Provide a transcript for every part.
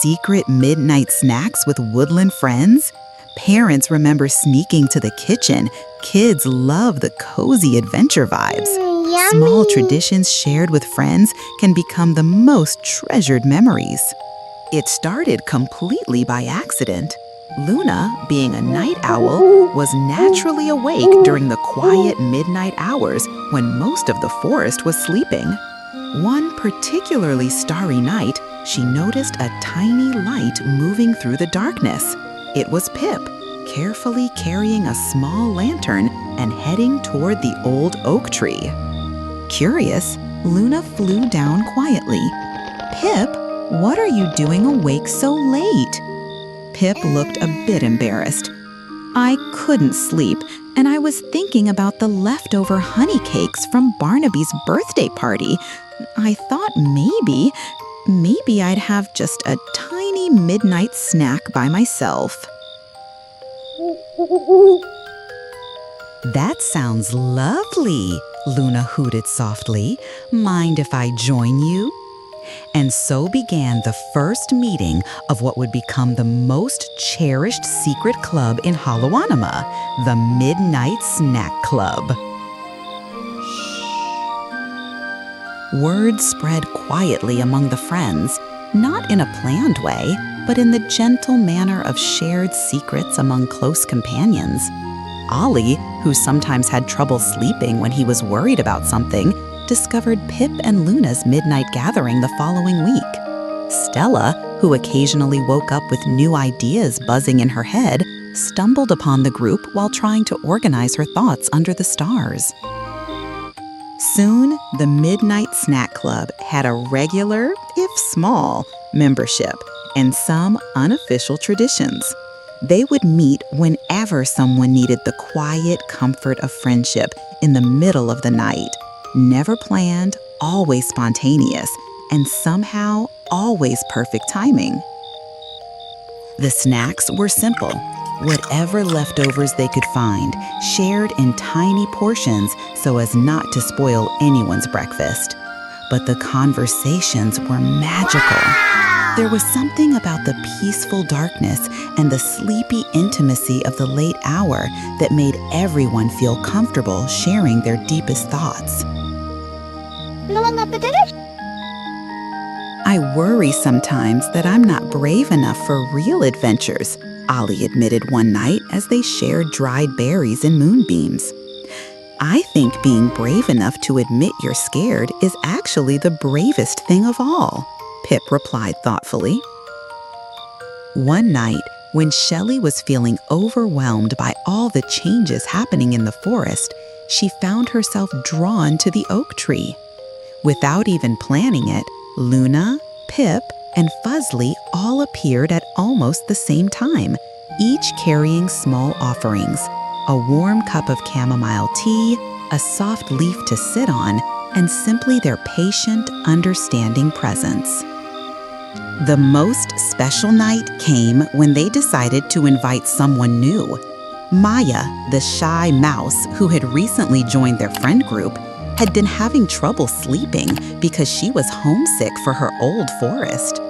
secret midnight snacks with woodland friends? Parents remember sneaking to the kitchen. Kids love the cozy adventure vibes. Small traditions shared with friends can become the most treasured memories. It started completely by accident. Luna, being a night owl, was naturally awake during the quiet midnight hours when most of the forest was sleeping. One particularly starry night, she noticed a tiny light moving through the darkness. It was Pip, carefully carrying a small lantern and heading toward the old oak tree. Curious, Luna flew down quietly. "Pip, what are you doing awake so late?" Pip looked a bit embarrassed. "I couldn't sleep, and I was thinking about the leftover honey cakes from Barnaby's birthday party. I thought maybe I'd have just a tiny midnight snack by myself." "That sounds lovely," Luna hooted softly. "Mind if I join you?" And so began the first meeting of what would become the most cherished secret club in HoloAnima, the Midnight Snack Club. Word spread quietly among the friends, not in a planned way, but in the gentle manner of shared secrets among close companions. Ollie, who sometimes had trouble sleeping when he was worried about something, discovered Pip and Luna's midnight gathering the following week. Stella, who occasionally woke up with new ideas buzzing in her head, stumbled upon the group while trying to organize her thoughts under the stars. Soon, the Midnight Snack Club had a regular, if small, membership and some unofficial traditions. They would meet whenever someone needed the quiet comfort of friendship in the middle of the night. Never planned, always spontaneous, and somehow always perfect timing. The snacks were simple. Whatever leftovers they could find, shared in tiny portions so as not to spoil anyone's breakfast. But the conversations were magical. There was something about the peaceful darkness and the sleepy intimacy of the late hour that made everyone feel comfortable sharing their deepest thoughts. "I worry sometimes that I'm not brave enough for real adventures," Ollie admitted one night as they shared dried berries and moonbeams. "I think being brave enough to admit you're scared is actually the bravest thing of all," Pip replied thoughtfully. One night, when Shelley was feeling overwhelmed by all the changes happening in the forest, she found herself drawn to the oak tree. Without even planning it, Luna, Pip, and Fuzzly all appeared at almost the same time, each carrying small offerings: a warm cup of chamomile tea, a soft leaf to sit on, and simply their patient, understanding presence. The most special night came when they decided to invite someone new. Maya, the shy mouse who had recently joined their friend group, had been having trouble sleeping because she was homesick for her old forest.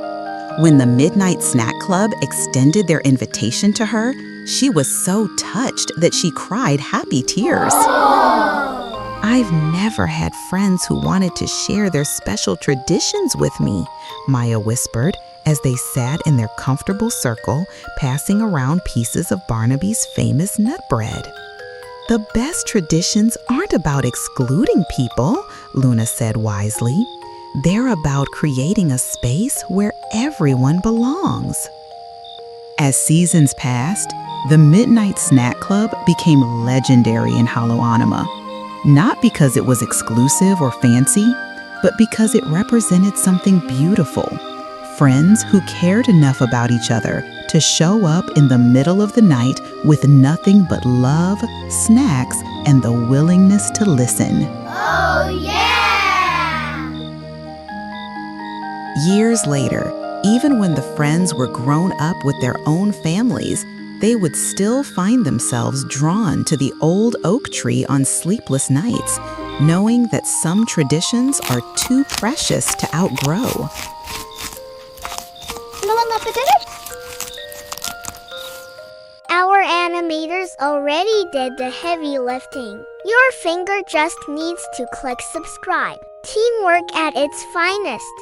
When the Midnight Snack Club extended their invitation to her, she was so touched that she cried happy tears. "I've never had friends who wanted to share their special traditions with me," Maya whispered as they sat in their comfortable circle, passing around pieces of Barnaby's famous nut bread. "The best traditions aren't about excluding people," Luna said wisely. "They're about creating a space where everyone belongs." As seasons passed, the Midnight Snack Club became legendary in HoloAnima. Not because it was exclusive or fancy, but because it represented something beautiful. Friends who cared enough about each other to show up in the middle of the night with nothing but love, snacks, and the willingness to listen. Oh, yeah! Years later, even when the friends were grown up with their own families, they would still find themselves drawn to the old oak tree on sleepless nights, knowing that some traditions are too precious to outgrow. Our animators already did the heavy lifting. Your finger just needs to click subscribe. Teamwork at its finest.